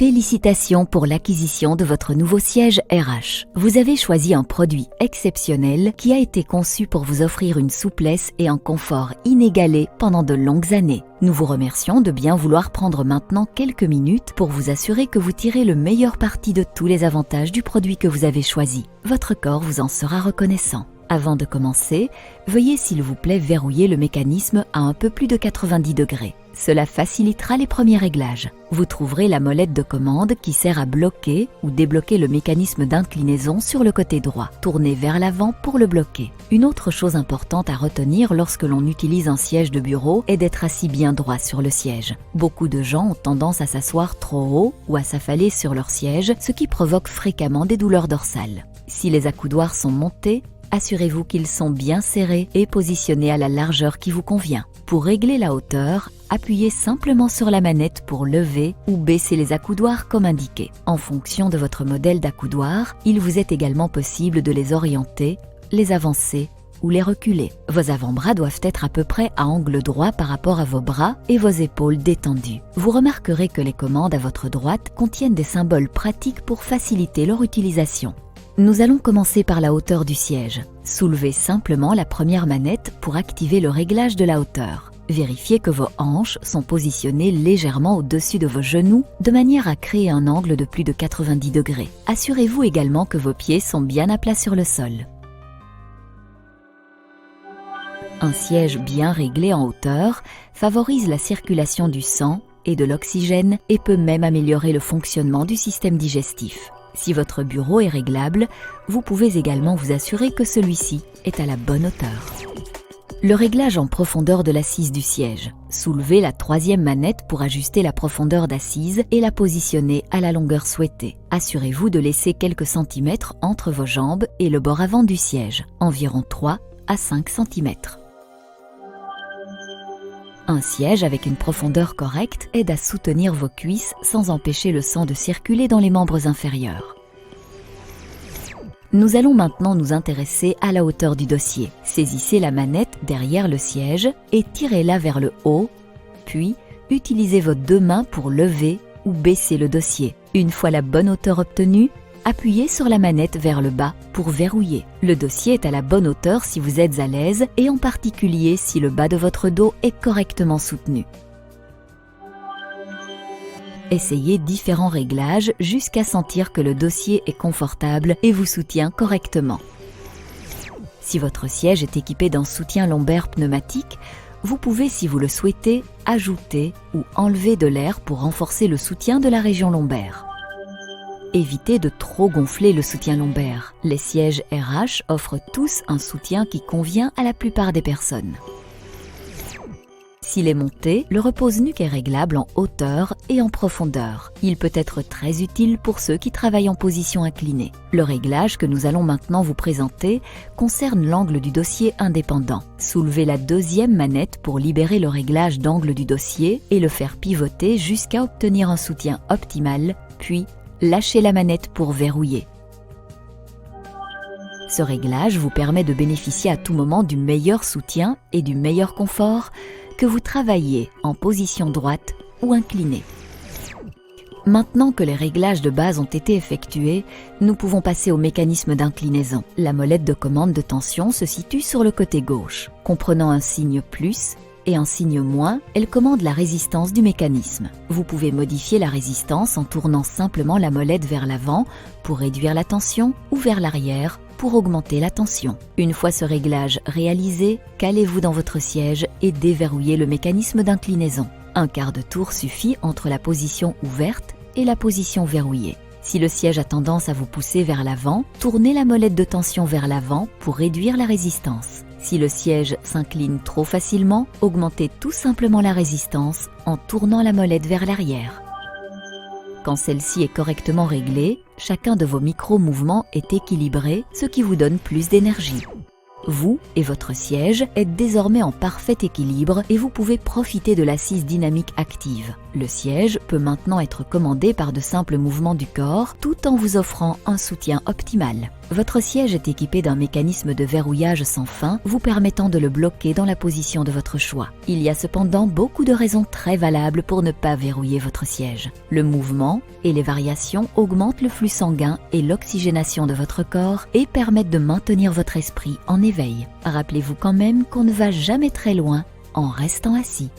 Félicitations pour l'acquisition de votre nouveau siège RH. Vous avez choisi un produit exceptionnel qui a été conçu pour vous offrir une souplesse et un confort inégalés pendant de longues années. Nous vous remercions de bien vouloir prendre maintenant quelques minutes pour vous assurer que vous tirez le meilleur parti de tous les avantages du produit que vous avez choisi. Votre corps vous en sera reconnaissant. Avant de commencer, veuillez s'il vous plaît verrouiller le mécanisme à un peu plus de 90 degrés. Cela facilitera les premiers réglages. Vous trouverez la molette de commande qui sert à bloquer ou débloquer le mécanisme d'inclinaison sur le côté droit. Tournez vers l'avant pour le bloquer. Une autre chose importante à retenir lorsque l'on utilise un siège de bureau est d'être assis bien droit sur le siège. Beaucoup de gens ont tendance à s'asseoir trop haut ou à s'affaler sur leur siège, ce qui provoque fréquemment des douleurs dorsales. Si les accoudoirs sont montés, assurez-vous qu'ils sont bien serrés et positionnés à la largeur qui vous convient. Pour régler la hauteur, appuyez simplement sur la manette pour lever ou baisser les accoudoirs comme indiqué. En fonction de votre modèle d'accoudoir, il vous est également possible de les orienter, les avancer ou les reculer. Vos avant-bras doivent être à peu près à angle droit par rapport à vos bras et vos épaules détendues. Vous remarquerez que les commandes à votre droite contiennent des symboles pratiques pour faciliter leur utilisation. Nous allons commencer par la hauteur du siège. Soulevez simplement la première manette pour activer le réglage de la hauteur. Vérifiez que vos hanches sont positionnées légèrement au-dessus de vos genoux de manière à créer un angle de plus de 90 degrés. Assurez-vous également que vos pieds sont bien à plat sur le sol. Un siège bien réglé en hauteur favorise la circulation du sang et de l'oxygène et peut même améliorer le fonctionnement du système digestif. Si votre bureau est réglable, vous pouvez également vous assurer que celui-ci est à la bonne hauteur. Le réglage en profondeur de l'assise du siège. Soulevez la troisième manette pour ajuster la profondeur d'assise et la positionner à la longueur souhaitée. Assurez-vous de laisser quelques centimètres entre vos jambes et le bord avant du siège, environ 3 à 5 cm. Un siège avec une profondeur correcte aide à soutenir vos cuisses sans empêcher le sang de circuler dans les membres inférieurs. Nous allons maintenant nous intéresser à la hauteur du dossier. Saisissez la manette derrière le siège et tirez-la vers le haut, puis utilisez vos deux mains pour lever ou baisser le dossier. Une fois la bonne hauteur obtenue, appuyez sur la manette vers le bas pour verrouiller. Le dossier est à la bonne hauteur si vous êtes à l'aise et en particulier si le bas de votre dos est correctement soutenu. Essayez différents réglages jusqu'à sentir que le dossier est confortable et vous soutient correctement. Si votre siège est équipé d'un soutien lombaire pneumatique, vous pouvez, si vous le souhaitez, ajouter ou enlever de l'air pour renforcer le soutien de la région lombaire. Évitez de trop gonfler le soutien lombaire. Les sièges RH offrent tous un soutien qui convient à la plupart des personnes. S'il est monté, le repose-nuque est réglable en hauteur et en profondeur. Il peut être très utile pour ceux qui travaillent en position inclinée. Le réglage que nous allons maintenant vous présenter concerne l'angle du dossier indépendant. Soulevez la deuxième manette pour libérer le réglage d'angle du dossier et le faire pivoter jusqu'à obtenir un soutien optimal, puis lâchez la manette pour verrouiller. Ce réglage vous permet de bénéficier à tout moment du meilleur soutien et du meilleur confort que vous travaillez en position droite ou inclinée. Maintenant que les réglages de base ont été effectués, nous pouvons passer au mécanisme d'inclinaison. La molette de commande de tension se situe sur le côté gauche. Comprenant un signe plus et un signe moins, elle commande la résistance du mécanisme. Vous pouvez modifier la résistance en tournant simplement la molette vers l'avant pour réduire la tension ou vers l'arrière pour augmenter la tension. Une fois ce réglage réalisé, calez-vous dans votre siège et déverrouillez le mécanisme d'inclinaison. Un quart de tour suffit entre la position ouverte et la position verrouillée. Si le siège a tendance à vous pousser vers l'avant, tournez la molette de tension vers l'avant pour réduire la résistance. Si le siège s'incline trop facilement, augmentez tout simplement la résistance en tournant la molette vers l'arrière. Quand celle-ci est correctement réglée, chacun de vos micro-mouvements est équilibré, ce qui vous donne plus d'énergie. Vous et votre siège êtes désormais en parfait équilibre et vous pouvez profiter de l'assise dynamique active. Le siège peut maintenant être commandé par de simples mouvements du corps tout en vous offrant un soutien optimal. Votre siège est équipé d'un mécanisme de verrouillage sans fin, vous permettant de le bloquer dans la position de votre choix. Il y a cependant beaucoup de raisons très valables pour ne pas verrouiller votre siège. Le mouvement et les variations augmentent le flux sanguin et l'oxygénation de votre corps et permettent de maintenir votre esprit en éveil. Rappelez-vous quand même qu'on ne va jamais très loin en restant assis.